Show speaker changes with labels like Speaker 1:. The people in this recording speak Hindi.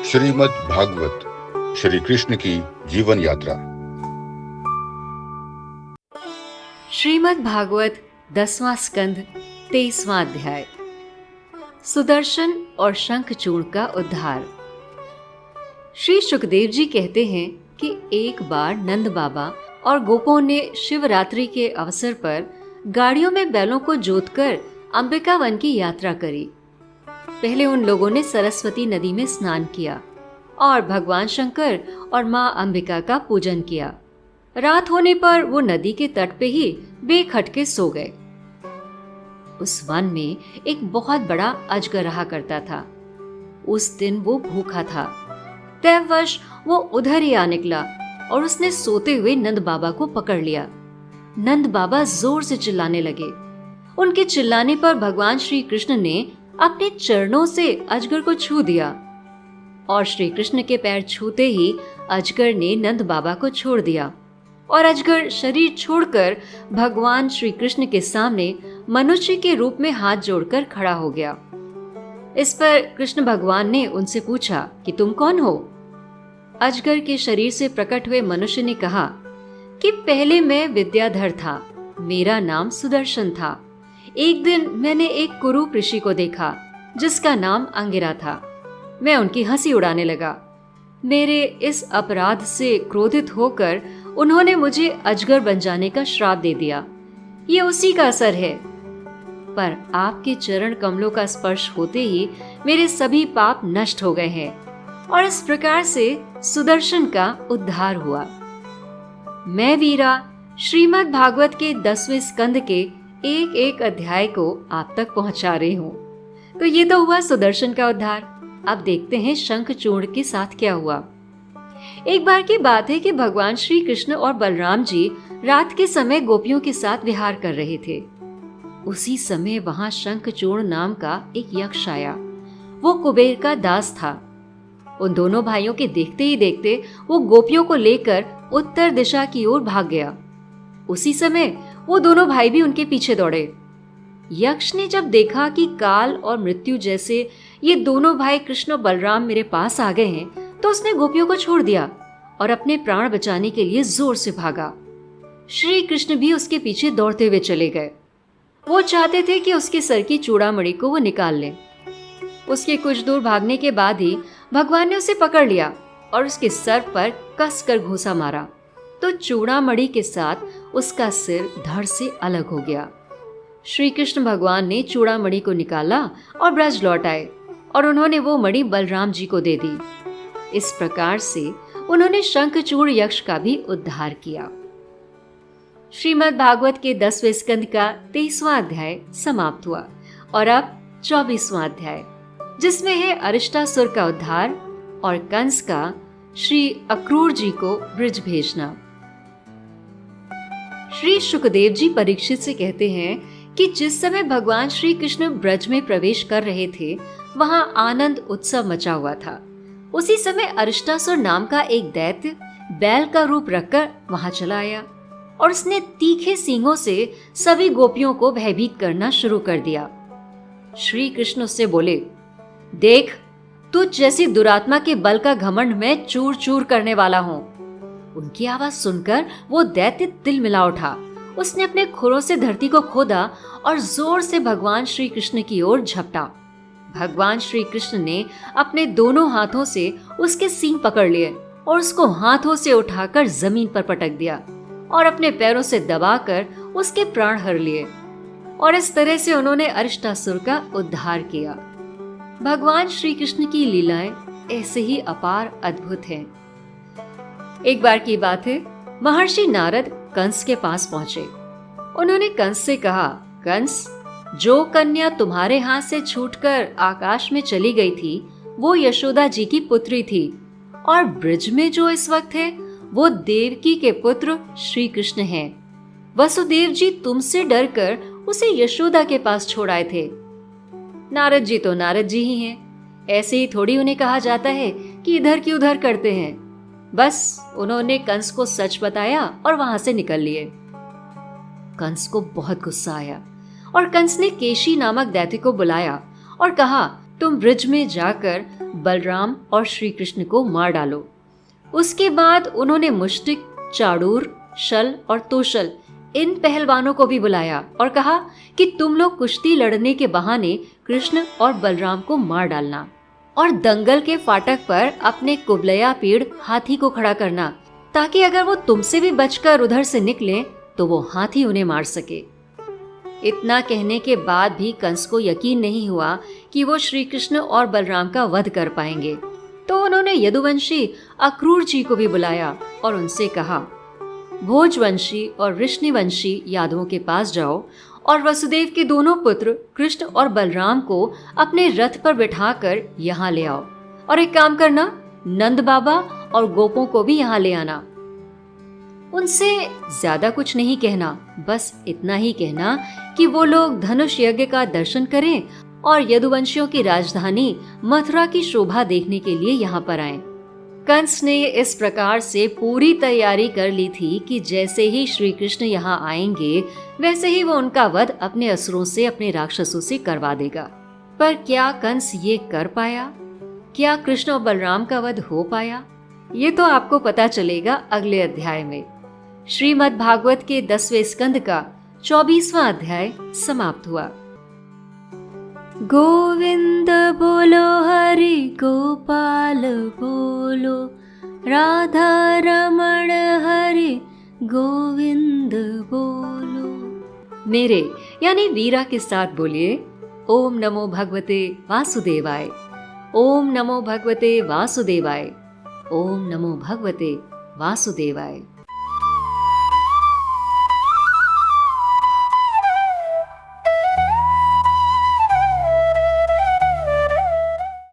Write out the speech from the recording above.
Speaker 1: श्रीमद् भागवत श्री कृष्ण की जीवन यात्रा।
Speaker 2: श्रीमद् भागवत 10वां स्कंध 23वां अध्याय। सुदर्शन और शंखचूर्ण का उद्धार। श्री सुखदेव जी कहते हैं कि एक बार नंद बाबा और गोपों ने शिवरात्रि के अवसर पर गाड़ियों में बैलों को जोतकर अंबिका वन की यात्रा करी। पहले उन लोगों ने सरस्वती नदी में स्नान किया और भगवान शंकर और मां अंबिका का पूजन किया। रात होने पर वो नदी के तट पे ही बेखटके सो गए। उस वन में एक बहुत बड़ा अजगर रहा करता था। उस दिन वो भूखा था। दैववश वो उधर ही आ निकला और उसने सोते हुए नंद बाबा को पकड़ लिया। नंद बाबा जोर से चिल्लाने लगे। उनके चिल्लाने पर भगवान श्री कृष्ण ने अपने चरणों से अजगर को छू दिया और श्री कृष्ण के पैर छूते ही अजगर ने नंद बाबा को छोड़ दिया और अजगर शरीर छोड़कर भगवान श्री कृष्ण के सामने मनुष्य के रूप में हाथ जोड़कर खड़ा हो गया। इस पर कृष्ण भगवान ने उनसे पूछा कि तुम कौन हो? अजगर के शरीर से प्रकट हुए मनुष्य ने कहा कि पहले मैं विद्याधर था, मेरा नाम सुदर्शन था। एक दिन मैंने एक कुरूप ऋषि को देखा जिसका नाम अंगिरा था। मैं उनकी हंसी उड़ाने लगा। मेरे इस अपराध से क्रोधित होकर उन्होंने मुझे अजगर बन जाने का श्राप दे दिया। ये उसी का असर है। पर आपके चरण कमलों का स्पर्श होते ही मेरे सभी पाप नष्ट हो गए हैं और इस प्रकार से सुदर्शन का उद्धार हुआ। मैं वीरा श्रीमद् भागवत के 10वें स्कंद के एक एक अध्याय को आप तक पहुंचा रही हूँ। तो ये तो हुआ सुदर्शन का उद्धार। अब देखते हैं शंखचूर्ण के साथ क्या हुआ। एक बार की बात है कि भगवान श्री कृष्ण और बलराम जी रात के समय गोपियों के साथ विहार कर रहे थे। उसी समय वहां शंखचूर्ण नाम का एक यक्ष आया। वो कुबेर का दास था। उन दोनों भाइयों के देखते ही देखते वो गोपियों को लेकर उत्तर दिशा की ओर भाग गया। उसी समय वो दोनों भाई भी उनके पीछे दौड़े। यक्ष ने जब देखा कि काल और मृत्यु जैसे ये दोनों भाई कृष्ण और बलराम मेरे पास आ गए हैं, तो उसने गोपियों को छोड़ दिया और अपने प्राण बचाने के लिए जोर से भागा। श्री कृष्ण भी उसके पीछे दौड़ते हुए चले गए। वो चाहते थे कि उसके सर की चूड़ामणि को वो निकाल लें। उसके कुछ दूर भागने के बाद ही भगवान ने उसे पकड़ लिया और उसके सर पर कस कर घूंसा मारा, तो चूड़ामणि के साथ उसका सिर धड़ से अलग हो गया। श्री कृष्ण भगवान ने चूड़ामणि को निकाला और ब्रज लौट आए और उन्होंने वो मणि बलराम जी को दे दी। इस प्रकार से उन्होंने शंखचूर्ण यक्ष का भी उद्धार किया। श्रीमद् भागवत के 10वें स्कंद का 23वां अध्याय समाप्त हुआ और अब 24वां अध्याय, जिसमें है अरिष्टासुर का उद्धार और कंस का श्री अक्रूर जी को ब्रज भेजना। श्री सुखदेव जी परीक्षित से कहते हैं कि जिस समय भगवान श्री कृष्ण ब्रज में प्रवेश कर रहे थे, वहां आनंद उत्सव मचा हुआ था। उसी समय अरिष्टासुर नाम का एक दैत्य बैल का रूप रखकर वहां चला आया और उसने तीखे सींगों से सभी गोपियों को भयभीत करना शुरू कर दिया। श्री कृष्ण उससे बोले, देख, तुझ जैसी दुरात्मा के बल का घमंड मैं चूर चूर करने वाला हूँ। उनकी आवाज सुनकर वो दैत्य तिल मिला उठा। उसने अपने खुरों से धरती को खोदा और जोर से भगवान श्री कृष्ण की ओर झपटा। भगवान श्री कृष्ण ने अपने दोनों हाथों से उसके सींग पकड़ लिए और उसको हाथों से उठाकर जमीन पर पटक दिया और अपने पैरों से दबाकर उसके प्राण हर लिए और इस तरह से उन्होंने अरिष्टासुर का उद्धार किया। भगवान श्री कृष्ण की लीलाएं ऐसे ही अपार अद्भुत हैं। एक बार की बात है, महर्षि नारद कंस के पास पहुंचे। उन्होंने कंस से कहा, कंस, जो कन्या तुम्हारे हाथ से छूटकर आकाश में चली गई थी वो यशोदा जी की पुत्री थी और ब्रज में जो इस वक्त है वो देवकी के पुत्र श्री कृष्ण हैं। वसुदेव जी तुमसे डरकर उसे यशोदा के पास छोड़ आए थे। नारद जी तो नारद जी ही हैं। ऐसे ही थोड़ी उन्हें कहा जाता है कि इधर की उधर करते हैं। बस उन्होंने कंस को सच बताया और वहां से निकल लिए। कंस को बहुत गुस्सा आया और कंस ने केशी नामक दैत्य को बुलाया और कहा, तुम ब्रिज में जाकर बलराम और श्री कृष्ण को मार डालो। उसके बाद उन्होंने मुष्टिक, चाड़ूर, शल और तोशल इन पहलवानों को भी बुलाया और कहा कि तुम लोग कुश्ती लड़ने के बहाने कृष्ण और बलराम को मार डालना और दंगल के फाटक पर अपने कुबलया पीड़ हाथी को खड़ा करना, ताकि अगर वो तुमसे भी बचकर उधर से निकले तो वो हाथी उन्हें मार सके। इतना कहने के बाद भी कंस को यकीन नहीं हुआ कि वो श्री कृष्ण और बलराम का वध कर पाएंगे, तो उन्होंने यदुवंशी अक्रूर जी को भी बुलाया और उनसे कहा, भोजवंशी और वृष्णिवंशी यादवों के पास जाओ और वसुदेव के दोनों पुत्र कृष्ण और बलराम को अपने रथ पर बिठाकर यहाँ ले आओ, और एक काम करना, नंद बाबा और गोपों को भी यहाँ ले आना। उनसे ज्यादा कुछ नहीं कहना, बस इतना ही कहना कि वो लोग धनुष यज्ञ का दर्शन करें और यदुवंशियों की राजधानी मथुरा की शोभा देखने के लिए यहाँ पर आएं। कंस ने इस प्रकार से पूरी तैयारी कर ली थी कि जैसे ही श्री कृष्ण यहाँ आएंगे वैसे ही वो उनका वध अपने असुरों से, अपने राक्षसों से करवा देगा। पर क्या कंस ये कर पाया? क्या कृष्ण और बलराम का वध हो पाया? ये तो आपको पता चलेगा अगले अध्याय में। श्रीमद् भागवत के 10वें स्कंद का 24वां अध्याय समाप्त हुआ। गोविंद बोलो, हरि गोपाल बोलो, राधा रमण हरि गोविंद बोलो। मेरे यानी वीरा के साथ बोलिए, ओम नमो भगवते वासुदेवाय, ओम नमो भगवते वासुदेवाय, ओम नमो भगवते वासुदेवाय।